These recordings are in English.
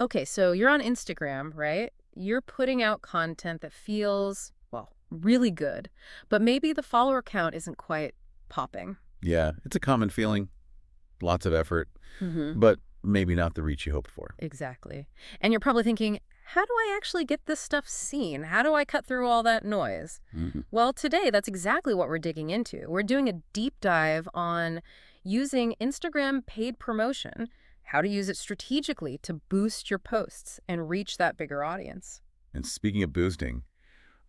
Okay, so you're on Instagram, right? You're putting out content that feels, well, really good, but maybe the follower count isn't quite popping. Yeah, it's a common feeling, lots of effort, Mm-hmm. but maybe not the reach you hoped for. Exactly. And you're probably thinking, how do I actually get this stuff seen? How do I cut through all that noise? Mhm. Well, today, that's exactly what we're digging into. We're doing a deep dive on using Instagram paid promotion, how to use it strategically to boost your posts and reach that bigger audience. And speaking of boosting,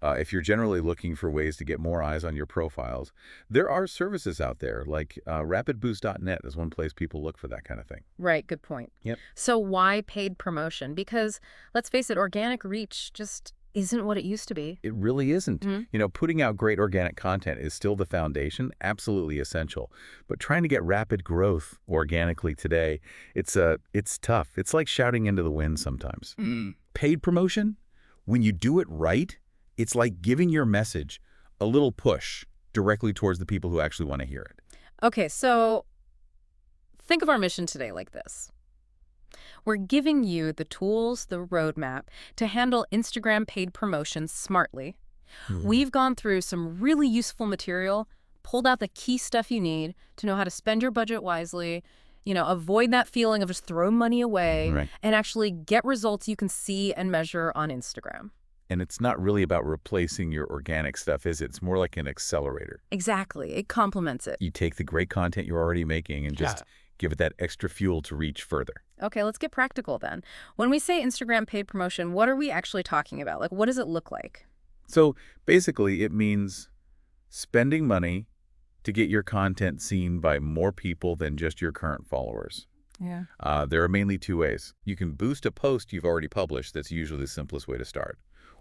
if you're generally looking for ways to get more eyes on your profiles, there are services out there like rapidboost.net is one place people look for that kind of thing. Right, good point. Yep. So why paid promotion? Because let's face it, organic reach just isn't what it used to be. It really isn't. Mhm. Putting out great organic content is still the foundation, absolutely essential. But trying to get rapid growth organically today, it's tough. It's like shouting into the wind sometimes. Paid promotion, when you do it right, it's like giving your message a little push directly towards the people who actually want to hear it. Okay, so think of our mission today like this. We're giving you the tools, the roadmap to handle Instagram paid promotions smartly. Hmm. We've gone through some really useful material, pulled out the key stuff you need to know how to spend your budget wisely, avoid that feeling of just throw money away, Right. and actually get results you can see and measure on Instagram. And it's not really about replacing your organic stuff, is it? It's more like an accelerator. Exactly. It complements it. You take the great content you're already making and just give it that extra fuel to reach further. Okay, let's get practical then. When we say Instagram paid promotion, what are we actually talking about? Like, what does it look like? So basically, it means spending money to get your content seen by more people than just your current followers. Yeah. There are mainly two ways. You can boost a post you've already published. That's usually the simplest way to start.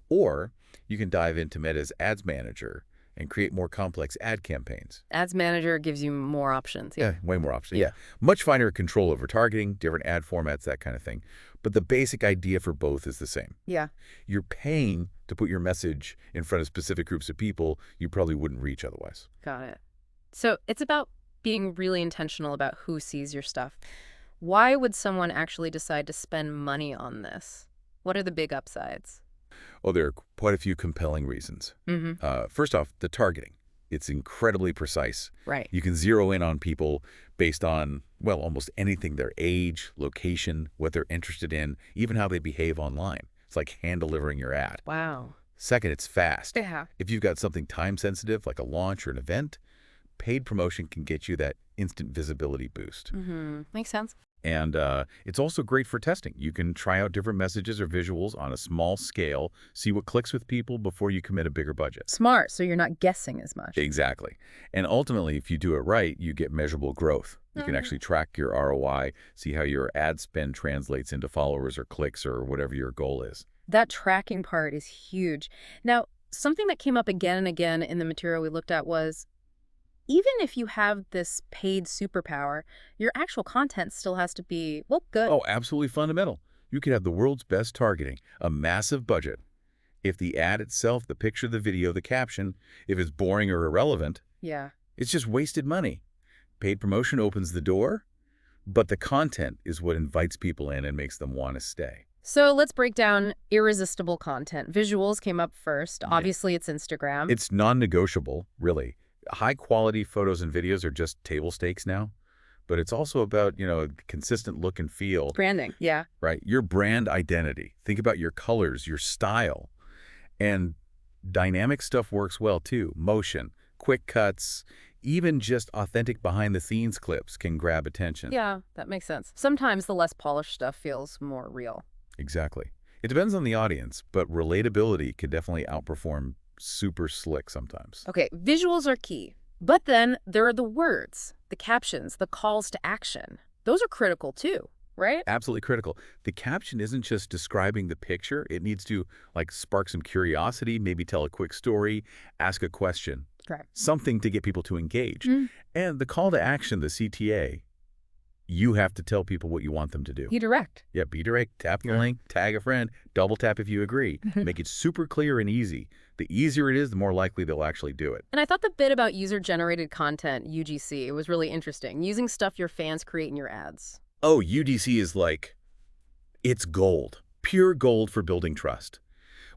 Or you can dive into Meta's Ads Manager and create more complex ad campaigns. Ads Manager gives you more options. Yeah, way more options. Yeah, much finer control over targeting, different ad formats, that kind of thing. But the basic idea for both is the same. Yeah. You're paying to put your message in front of specific groups of people you probably wouldn't reach otherwise. Got it. So it's about being really intentional about who sees your stuff. Why would someone actually decide to spend money on this? What are the big upsides? Well, there are quite a few compelling reasons. Mm-hmm. First off, the targeting. It's incredibly precise. Right. You can zero in on people based on, well, almost anything, their age, location, what they're interested in, even how they behave online. It's like hand-delivering your ad. Wow. Second, it's fast. Yeah. If you've got something time-sensitive, like a launch or an event, paid promotion can get you that instant visibility boost. Mm-hmm. Makes sense. And it's also great for testing. You can try out different messages or visuals on a small scale, see what clicks with people before you commit a bigger budget. Smart, so you're not guessing as much. Exactly. And ultimately, if you do it right, you get measurable growth. You can actually track your ROI, see how your ad spend translates into followers or clicks or whatever your goal is. That tracking part is huge. Now, something that came up again and again in the material we looked at was even if you have this paid superpower, your actual content still has to be, well, good. Oh, absolutely fundamental. You could have the world's best targeting, a massive budget. If the ad itself, the picture, the video, the caption, if it's boring or irrelevant, Yeah. it's just wasted money. Paid promotion opens the door, but the content is what invites people in and makes them want to stay. So let's break down irresistible content. Visuals came up first. Yeah. Obviously, it's Instagram. It's non-negotiable, really. High-quality photos and videos are just table stakes now, but it's also about, consistent look and feel, Branding. Yeah. right? Your brand identity. Think about your colors, your style. And dynamic stuff works well, too. Motion, quick cuts, even just authentic behind-the-scenes clips can grab attention. Yeah, that makes sense. Sometimes the less polished stuff feels more real. Exactly. It depends on the audience, but relatability could definitely outperform super slick sometimes. Okay, visuals are key. But then there are the words, the captions, the calls to action. Those are critical too, right? Absolutely critical. The caption isn't just describing the picture. It needs to spark some curiosity, maybe tell a quick story, ask a question, Correct. something to get people to engage. Mm. And the call to action, the CTA, you have to tell people what you want them to do. Be direct. Yeah, be direct, tap the link, tag a friend, double tap if you agree. Make it super clear and easy. The easier it is, the more likely they'll actually do it. And I thought the bit about user-generated content, UGC, was really interesting. Using stuff your fans create in your ads. Oh, UDC is It's gold, pure gold for building trust.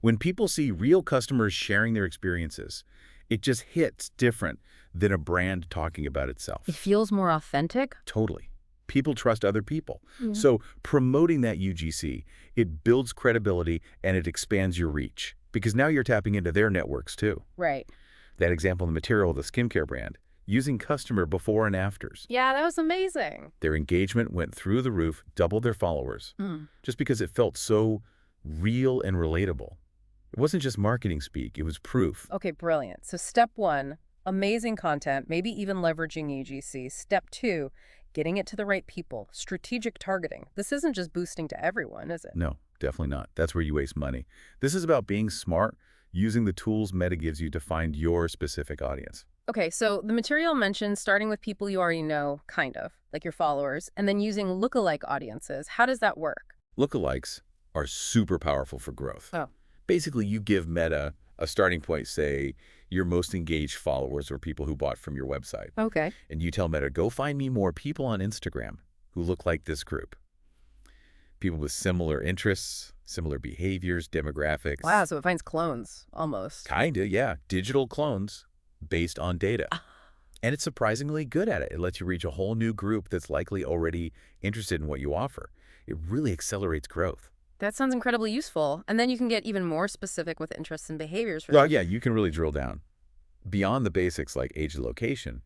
When people see real customers sharing their experiences, it just hits different than a brand talking about itself. It feels more authentic. Totally. People trust other people. Yeah. So promoting that UGC, it builds credibility and it expands your reach because now you're tapping into their networks too. Right. That example in the material of the skincare brand, using customer before and afters. Yeah, that was amazing. Their engagement went through the roof, doubled their followers, just because it felt so real and relatable. It wasn't just marketing speak, it was proof. Okay, brilliant. So step 1, amazing content, maybe even leveraging UGC. Step 2, getting it to the right people, strategic targeting. This isn't just boosting to everyone, is it? No, definitely not. That's where you waste money. This is about being smart, using the tools Meta gives you to find your specific audience. Okay, so the material mentions starting with people you already know, kind of, like your followers, and then using lookalike audiences. How does that work? Lookalikes are super powerful for growth. Oh. Basically, you give Meta a starting point, say, your most engaged followers or people who bought from your website. Okay. And you tell Meta, go find me more people on Instagram who look like this group. People with similar interests, similar behaviors, demographics. Wow, so it finds clones, almost. Kinda, yeah. Digital clones based on data. And it's surprisingly good at it. It lets you reach a whole new group that's likely already interested in what you offer. It really accelerates growth. That sounds incredibly useful. And then you can get even more specific with interests and behaviors. Well, yeah, you can really drill down. Beyond the basics like age and location,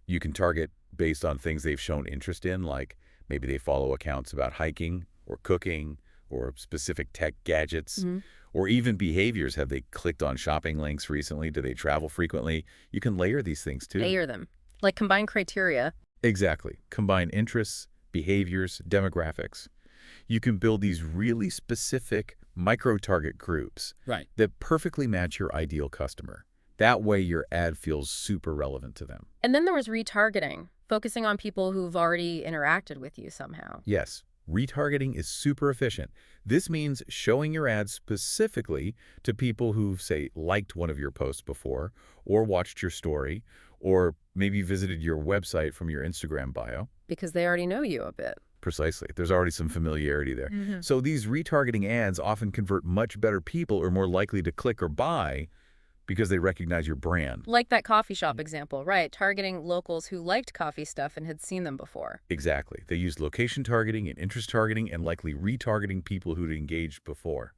you can target based on things they've shown interest in, like maybe they follow accounts about hiking or cooking or specific tech gadgets, or even behaviors. Have they clicked on shopping links recently? Do they travel frequently? You can layer these things too. Layer them. Like combine criteria. Exactly. Combine interests, behaviors, demographics. You can build these really specific micro-target groups that perfectly match your ideal customer. That way your ad feels super relevant to them. And then there was retargeting, focusing on people who've already interacted with you somehow. Yes, retargeting is super efficient. This means showing your ads specifically to people who've, say, liked one of your posts before, or watched your story, or maybe visited your website from your Instagram bio. Because they already know you a bit. Precisely. There's already some familiarity there. So these retargeting ads often convert much better people or more likely to click or buy because they recognize your brand. Like that coffee shop example, right? Targeting locals who liked coffee stuff and had seen them before. Exactly. They used location targeting and interest targeting and likely retargeting people who'd engaged before.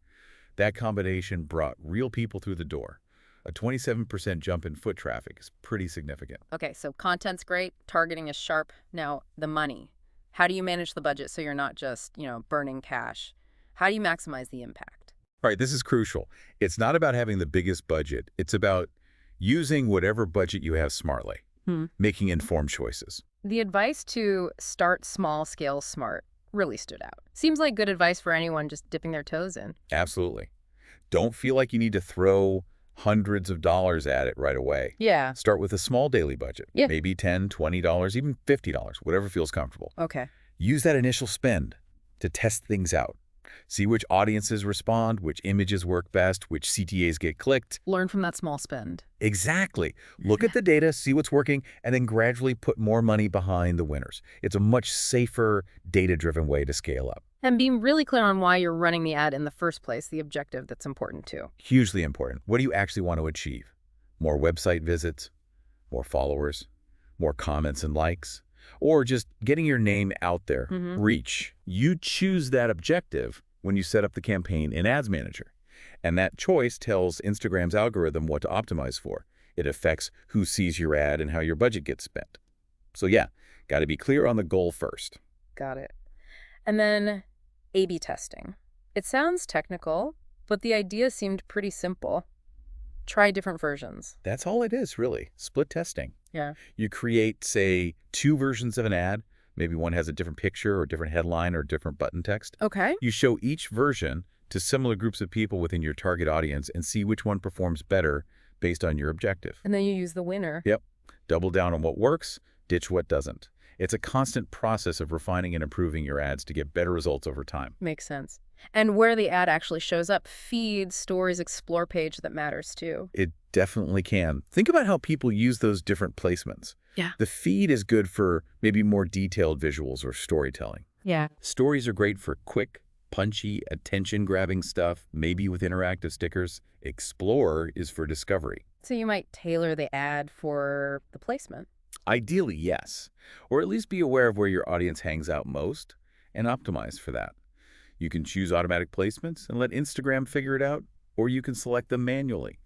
That combination brought real people through the door. A 27% jump in foot traffic is pretty significant. Okay, so content's great, targeting is sharp. Now, the money. How do you manage the budget so you're not just, burning cash? How do you maximize the impact? All right, this is crucial. It's not about having the biggest budget. It's about using whatever budget you have smartly, making informed choices. The advice to start small, scale smart really stood out. Seems like good advice for anyone just dipping their toes in. Absolutely. Don't feel like you need to throw hundreds of dollars at it right away. Yeah. Start with a small daily budget, maybe $10, $20, even $50, whatever feels comfortable. Okay. Use that initial spend to test things out. See which audiences respond, which images work best, which CTAs get clicked. Learn from that small spend. Exactly. Look at the data, see what's working, and then gradually put more money behind the winners. It's a much safer, data-driven way to scale up. And being really clear on why you're running the ad in the first place, the objective that's important too. Hugely important. What do you actually want to achieve? More website visits, more followers, more comments and likes, or just getting your name out there, reach. You choose that objective when you set up the campaign in Ads Manager. And that choice tells Instagram's algorithm what to optimize for. It affects who sees your ad and how your budget gets spent. So yeah, got to be clear on the goal first. Got it. And then A/B testing. It sounds technical, but the idea seemed pretty simple. Try different versions. That's all it is, really. Split testing. Yeah. You create, say, 2 versions of an ad. Maybe one has a different picture or different headline or different button text. Okay. You show each version to similar groups of people within your target audience and see which one performs better based on your objective. And then you use the winner. Yep. Double down on what works, ditch what doesn't. It's a constant process of refining and improving your ads to get better results over time. Makes sense. And where the ad actually shows up, feed, stories, explore page, that matters too. It definitely can. Think about how people use those different placements. Yeah. The feed is good for maybe more detailed visuals or storytelling. Yeah. Stories are great for quick, punchy, attention-grabbing stuff, maybe with interactive stickers. Explore is for discovery. So you might tailor the ad for the placement. Ideally, yes. Or at least be aware of where your audience hangs out most and optimize for that. You can choose automatic placements and let Instagram figure it out, or you can select them manually.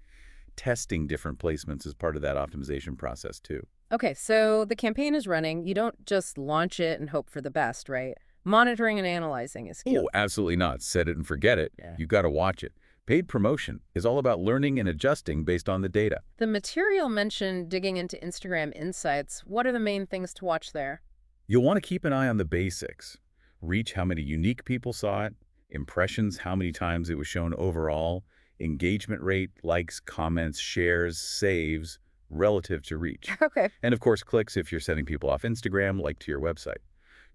Testing different placements is part of that optimization process too. Okay, so the campaign is running. You don't just launch it and hope for the best, right? Monitoring and analyzing is key. Oh, absolutely not. Set it and forget it. Yeah. You got to watch it. Paid promotion is all about learning and adjusting based on the data. The material mentioned digging into Instagram Insights. What are the main things to watch there? You'll want to keep an eye on the basics. Reach, how many unique people saw it, impressions, how many times it was shown overall, engagement rate, likes, comments, shares, saves, relative to reach. Okay. And of course, clicks if you're sending people off Instagram, like to your website.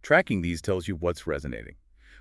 Tracking these tells you what's resonating.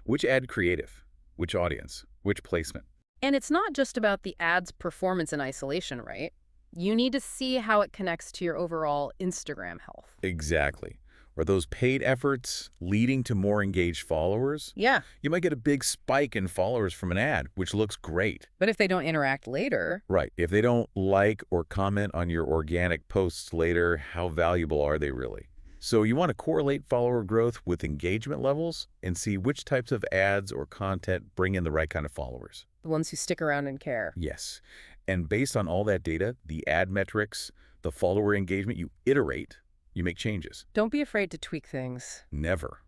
Which ad creative, which audience, which placement. And it's not just about the ad's performance in isolation, right? You need to see how it connects to your overall Instagram health. Exactly. Are those paid efforts leading to more engaged followers? Yeah. You might get a big spike in followers from an ad, which looks great. But if they don't interact later... Right. If they don't like or comment on your organic posts later, how valuable are they really? So you want to correlate follower growth with engagement levels and see which types of ads or content bring in the right kind of followers. The ones who stick around and care. Yes. And based on all that data, the ad metrics, the follower engagement, you iterate, you make changes. Don't be afraid to tweak things. Never.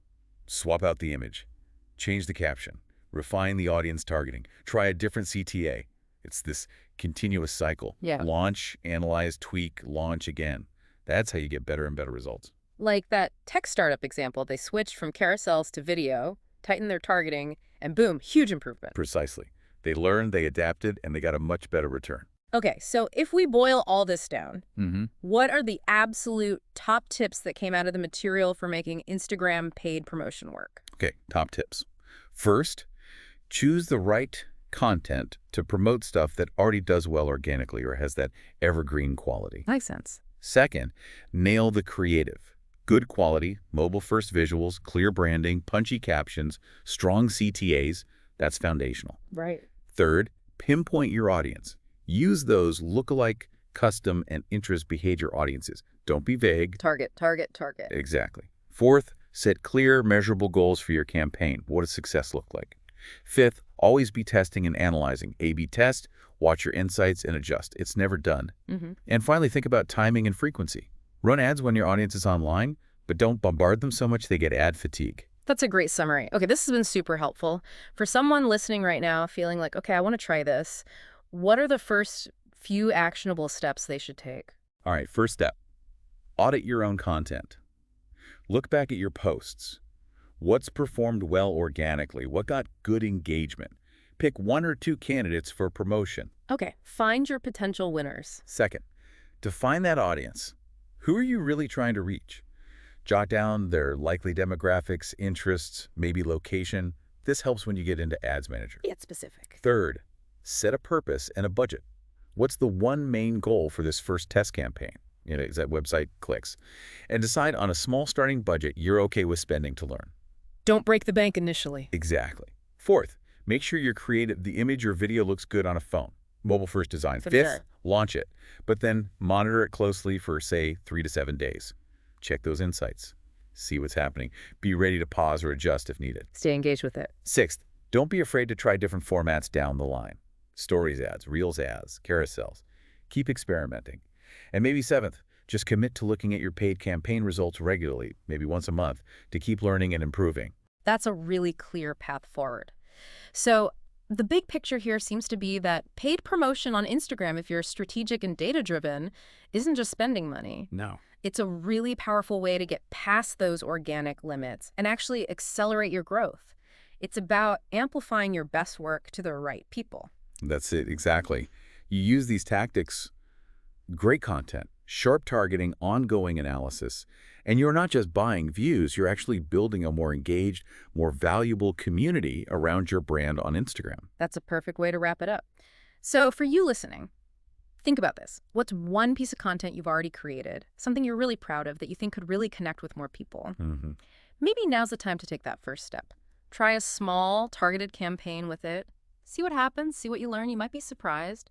Swap out the image. Change the caption. Refine the audience targeting. Try a different CTA. It's this continuous cycle. Yeah. Launch, analyze, tweak, launch again. That's how you get better and better results. Like that tech startup example, they switched from carousels to video, tightened their targeting, and boom, huge improvement. Precisely. They learned, they adapted, and they got a much better return. Okay, so if we boil all this down, Mm-hmm. what are the absolute top tips that came out of the material for making Instagram paid promotion work? Okay, top tips. First, choose the right content to promote stuff that already does well organically or has that evergreen quality. Makes sense. Second, nail the creative. Good quality, mobile-first visuals, clear branding, punchy captions, strong CTAs, that's foundational. Right. Third, pinpoint your audience. Use those lookalike, custom, and interest behavior audiences. Don't be vague. Target, target, target. Exactly. Fourth, set clear, measurable goals for your campaign. What does success look like? Fifth, always be testing and analyzing. A/B test, watch your insights, and adjust. It's never done. And finally, think about timing and frequency. Run ads when your audience is online, but don't bombard them so much they get ad fatigue. That's a great summary. Okay, this has been super helpful. For someone listening right now feeling like, okay, I want to try this, what are the first few actionable steps they should take? All right, first step, audit your own content. Look back at your posts. What's performed well organically? What got good engagement? Pick one or two candidates for promotion. Okay, find your potential winners. Second, define that audience. Who are you really trying to reach? Jot down their likely demographics, interests, maybe location. This helps when you get into Ads Manager. Get specific. Third, set a purpose and a budget. What's the one main goal for this first test campaign? Is that website clicks? And decide on a small starting budget you're okay with spending to learn. Don't break the bank initially. Exactly. Fourth, make sure the image or video looks good on a phone. Mobile-first design. For Fifth, sure. launch it, but then monitor it closely for, say, 3 to 7 days. Check those insights. See what's happening. Be ready to pause or adjust if needed. Stay engaged with it. Sixth, don't be afraid to try different formats down the line. Stories ads, Reels ads, carousels. Keep experimenting. And maybe seventh, just commit to looking at your paid campaign results regularly, maybe once a month, to keep learning and improving. That's a really clear path forward. So the big picture here seems to be that paid promotion on Instagram, if you're strategic and data-driven, isn't just spending money. No. It's a really powerful way to get past those organic limits and actually accelerate your growth. It's about amplifying your best work to the right people. That's it, exactly. You use these tactics, great content, sharp targeting, ongoing analysis, and you're not just buying views, you're actually building a more engaged, more valuable community around your brand on Instagram. That's a perfect way to wrap it up. So for you listening, think about this. What's one piece of content you've already created, something you're really proud of that you think could really connect with more people? Maybe now's the time to take that first step. Try a small, targeted campaign with it. See what happens, see what you learn. You might be surprised.